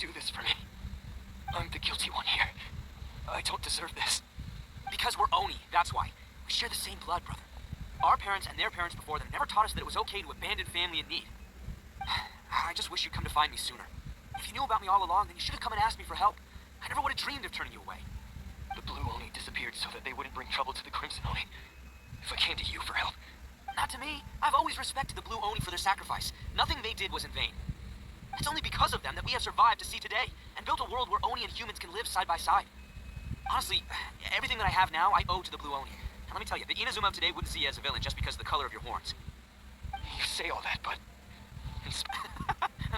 you do this for me? I'm the guilty one here. I don't deserve this. Because we're Oni, that's why. We share the same blood, brother. Our parents and their parents before them never taught us that it was okay to abandon family in need. I just wish you'd come to find me sooner. If you knew about me all along, then you should have come and asked me for help. I never would have dreamed of turning you away. The Blue Oni disappeared so that they wouldn't bring trouble to the Crimson Oni. If I came to you for help... Not to me. I've always respected the Blue Oni for their sacrifice. Nothing they did was in vain. It's only because of them that we have survived to see today, and built a world where Oni and humans can live side by side. Honestly, everything that I have now, I owe to the Blue Oni. And let me tell you, the Inazuma of today wouldn't see you as a villain just because of the color of your horns. You say all that, but...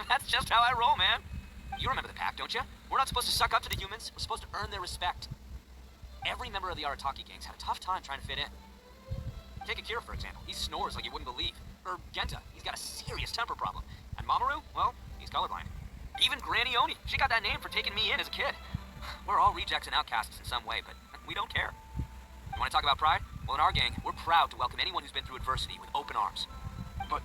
That's just how I roll, man. You remember the pack, don't you? We're not supposed to suck up to the humans. We're supposed to earn their respect. Every member of the Arataki gangs had a tough time trying to fit in. Take Akira, for example. He snores like you wouldn't believe. Or Genta, he's got a serious temper problem. And Mamoru, well, he's colorblind. Even Granny Oni, she got that name for taking me in as a kid. We're all rejects and outcasts in some way, but we don't care. You want to talk about pride? Well, in our gang, we're proud to welcome anyone who's been through adversity with open arms. But...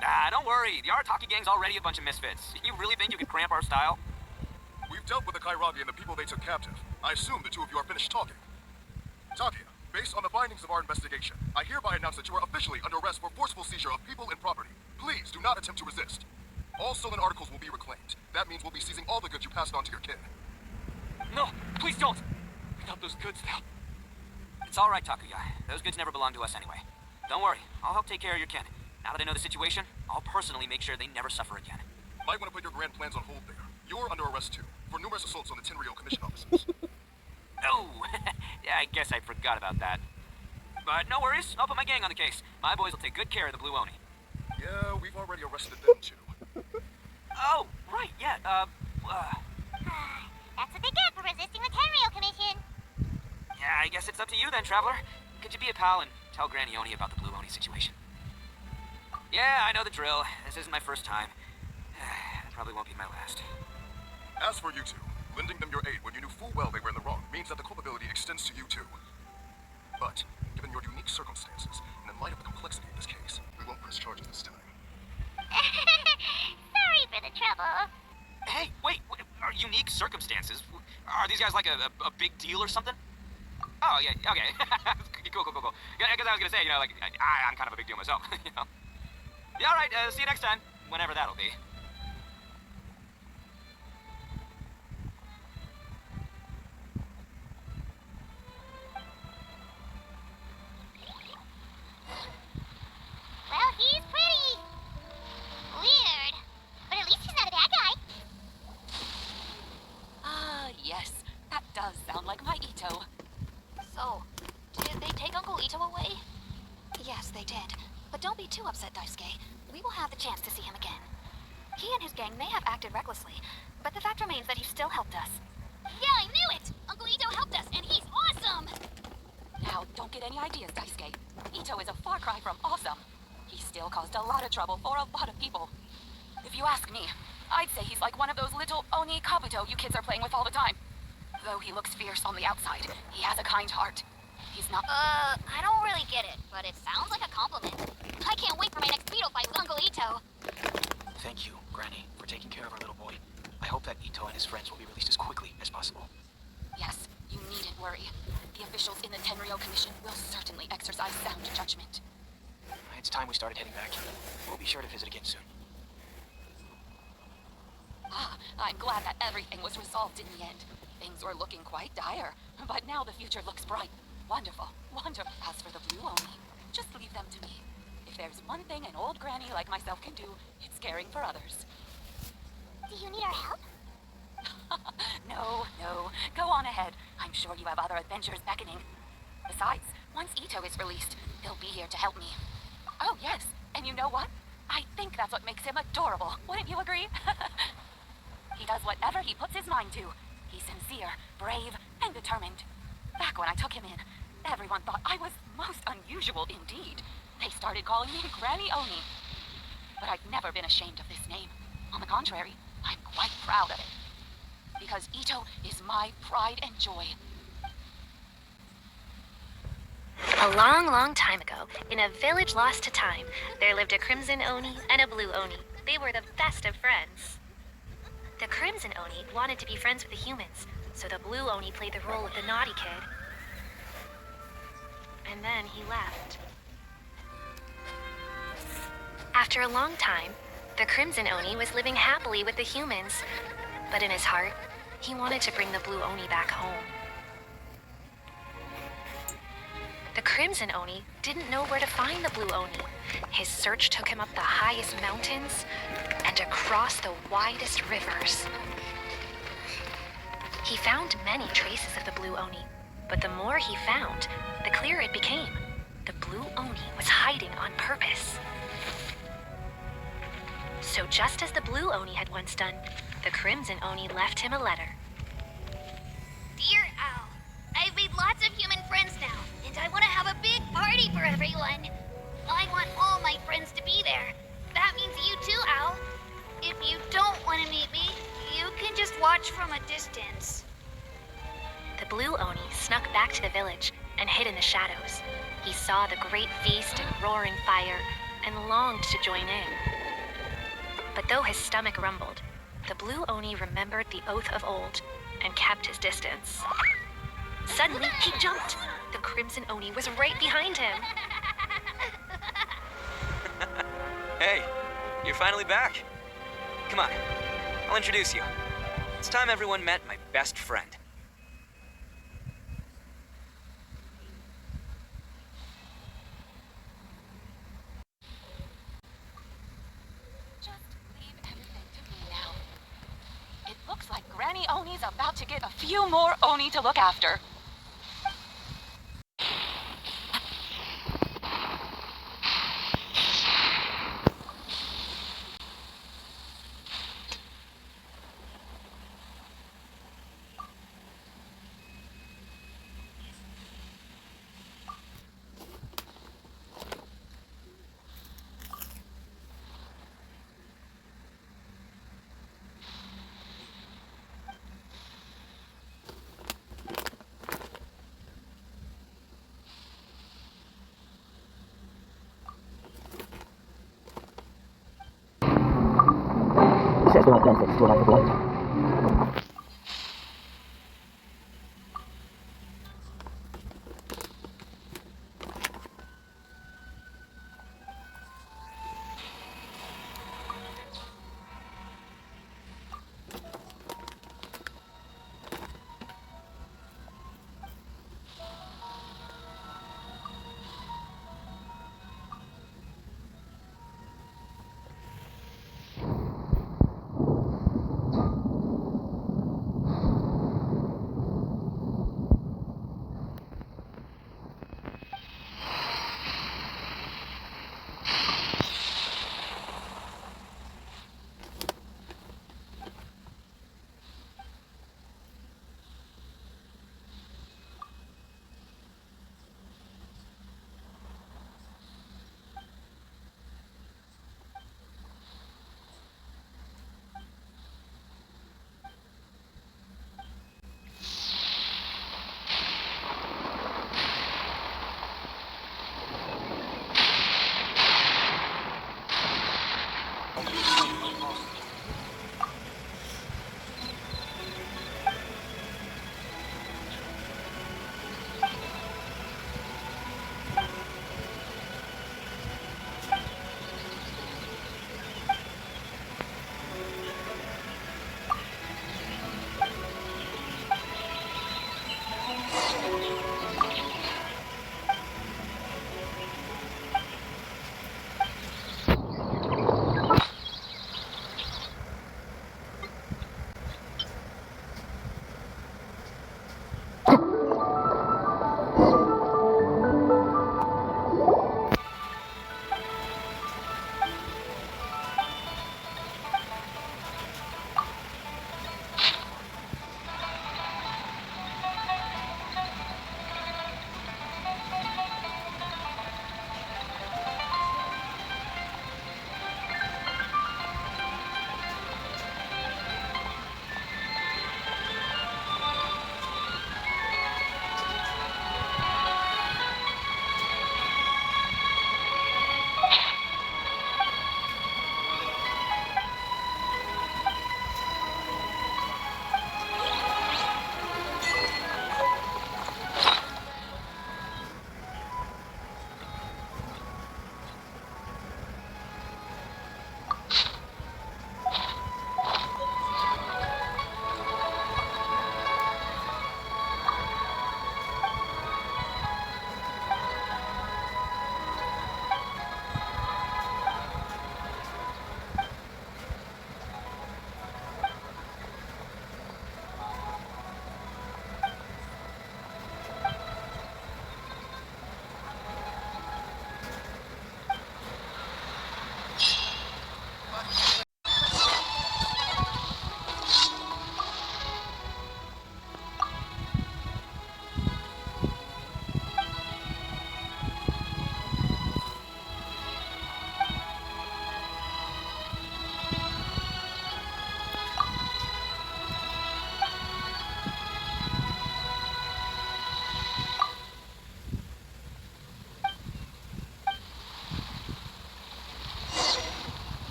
Nah, don't worry. The Arataki gang's already a bunch of misfits. You really think you could cramp our style? We've dealt with the Kairagi and the people they took captive. I assume the two of you are finished talking. Takia, based on the findings of our investigation, I hereby announce that you are officially under arrest for forceful seizure of people and property. Please do not attempt to resist. All stolen articles will be reclaimed. That means we'll be seizing all the goods you passed on to your kid. No, please don't! Without those goods, they'll... It's all right, Takuya. Those goods never belonged to us anyway. Don't worry. I'll help take care of your kin. Now that I know the situation, I'll personally make sure they never suffer again. Might want to put your grand plans on hold there. You're under arrest too, for numerous assaults on the Tenryou Commission officers. Oh, yeah, I guess I forgot about that. But no worries, I'll put my gang on the case. My boys will take good care of the Blue Oni. Yeah, we've already arrested them too. Oh, right, yeah, That's what they get for resisting the Tenryou Commission. Yeah, I guess it's up to you then, Traveler. Could you be a pal and tell Granny Oni about the Blue Oni situation? Yeah, I know the drill. This isn't my first time. It probably won't be my last. As for you two, lending them your aid when you knew full well they were in the wrong means that the culpability extends to you too. But, given your unique circumstances, and in light of the complexity of this case, we won't press charges this time. Sorry for the trouble. Hey, wait, are unique circumstances? Are these guys like a big deal or something? Oh, yeah, okay. Cool. Because I was gonna say, you know, like, I'm kind of a big deal myself, you know? Yeah, all right, see you next time, whenever that'll be. Well, he's pretty weird. But at least he's not a bad guy. Ah, yes. That does sound like my Ito. So, did they take Uncle Ito away? Yes, they did. But don't be too upset, Daisuke. We will have the chance to see him again. He and his gang may have acted recklessly, but the fact remains that he still helped us. Yeah, I knew it! Uncle Ito helped us, and he's awesome! Now, don't get any ideas, Daisuke. Ito is a far cry from awesome. He still caused a lot of trouble for a lot of people. If you ask me, I'd say he's like one of those little Oni Kabuto you kids are playing with all the time. Though he looks fierce on the outside, he has a kind heart. He's not... I don't really get it, but it sounds like a compliment. I can't wait for my next beetle fight with Uncle Ito. Thank you, Granny, for taking care of our little boy. I hope that Ito and his friends will be released as quickly as possible. Yes, you needn't worry. The officials in the Tenryou Commission will certainly exercise sound judgment. It's time we started heading back. We'll be sure to visit again soon. Ah, I'm glad that everything was resolved in the end. Things were looking quite dire, but now the future looks bright. Wonderful. As for the Blue Oni, just leave them to me. If there's one thing an old granny like myself can do, it's caring for others. Do you need our help? No. Go on ahead. I'm sure you have other adventures beckoning. Besides, once Ito is released, he'll be here to help me. Oh, yes. And you know what? I think that's what makes him adorable. Wouldn't you agree? He does whatever he puts his mind to. He's sincere, brave, and determined. Back when I took him in, everyone thought I was most unusual indeed. They started calling me Granny Oni. But I've never been ashamed of this name. On the contrary, I'm quite proud of it. Because Ito is my pride and joy. A long, long time ago, in a village lost to time, there lived a Crimson Oni and a Blue Oni. They were the best of friends. The Crimson Oni wanted to be friends with the humans, so the Blue Oni played the role of the naughty kid. And then he left. After a long time, the Crimson Oni was living happily with the humans, but in his heart, he wanted to bring the Blue Oni back home. The Crimson Oni didn't know where to find the Blue Oni. His search took him up the highest mountains and across the widest rivers. He found many traces of the Blue Oni, but the more he found, the clearer it became. The Blue Oni was hiding on purpose. So just as the Blue Oni had once done, the Crimson Oni left him a letter. Dear Al, I've made lots of human friends now, and I want to have a big party for everyone. I want all my friends to be there. That means you too, Al. If you don't want to meet me, you can just watch from a distance. The Blue Oni snuck back to the village and hid in the shadows. He saw the great feast and roaring fire and longed to join in. But though his stomach rumbled, the Blue Oni remembered the oath of old and kept his distance. Suddenly, he jumped. The Crimson Oni was right behind him. Hey, you're finally back. Come on, I'll introduce you. It's time everyone met my best friend. Just leave everything to me now. It looks like Granny Oni's about to get a few more Oni to look after. Sẽ là benefits to a life of light.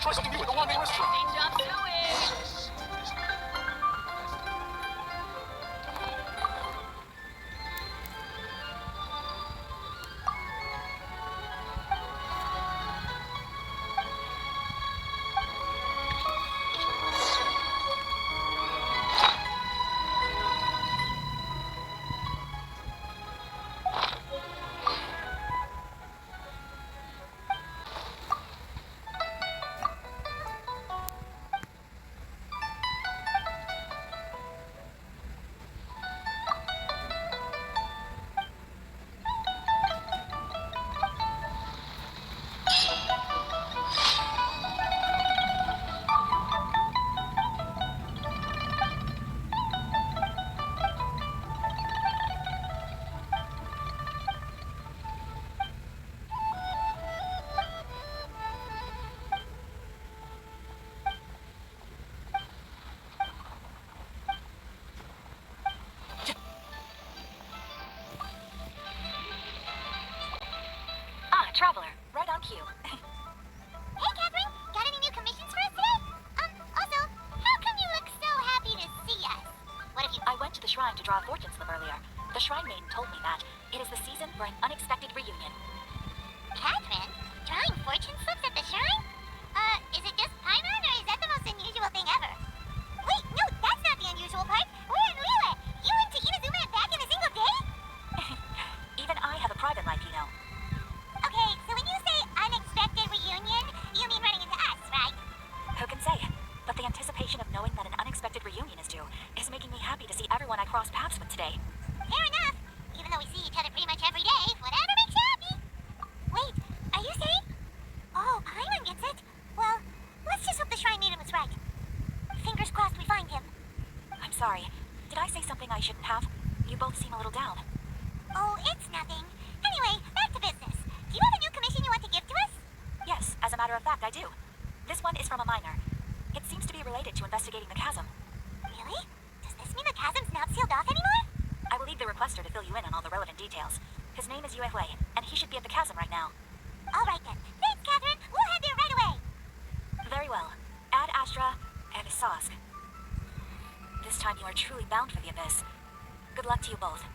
try something new at the Wande restaurant. Chop suey. Traveler, right on cue. Hey, Catherine, got any new commissions for us today? Also, how come you look so happy to see us? What have you... I went to the shrine to draw a fortune slip earlier. The shrine maiden told me that it is the season for an unexpected reunion. Catherine? Drawing fortune slips at the shrine? Is it just Paimon, or is that the most unusual thing ever? Wait, no, that's not the unusual part. We're in Liyue. You went to Inazuma and back in a single day? Even I have a private life, you know. Okay, so when you say unexpected reunion, you mean running into us, right? Who can say? But the anticipation of knowing that an unexpected reunion is due is making me happy to see everyone I crossed paths with today. Fair enough. Even though we see each other pretty much every day, whatever makes you happy. Wait, are you saying? Oh, Paimon gets it. Well, let's just hope the shrine maiden was right. Fingers crossed we find him. I'm sorry. Did I say something I shouldn't have? You both seem a little down. Oh, it's nothing. Anyway, back to business. Do you have a new commission you want to give to us? Yes, as a matter of fact, I do. This one is from a miner. It seems to be related to investigating the chasm. Really? Does this mean the chasm's not sealed off anymore? I will leave the requester to fill you in on all the relevant details. His name is Yue, and he should be at the chasm right now. All right then. Thanks, Catherine. We'll head there right away. Very well. Ad Astra and Sask. This time you are truly bound for the abyss. Good luck to you both.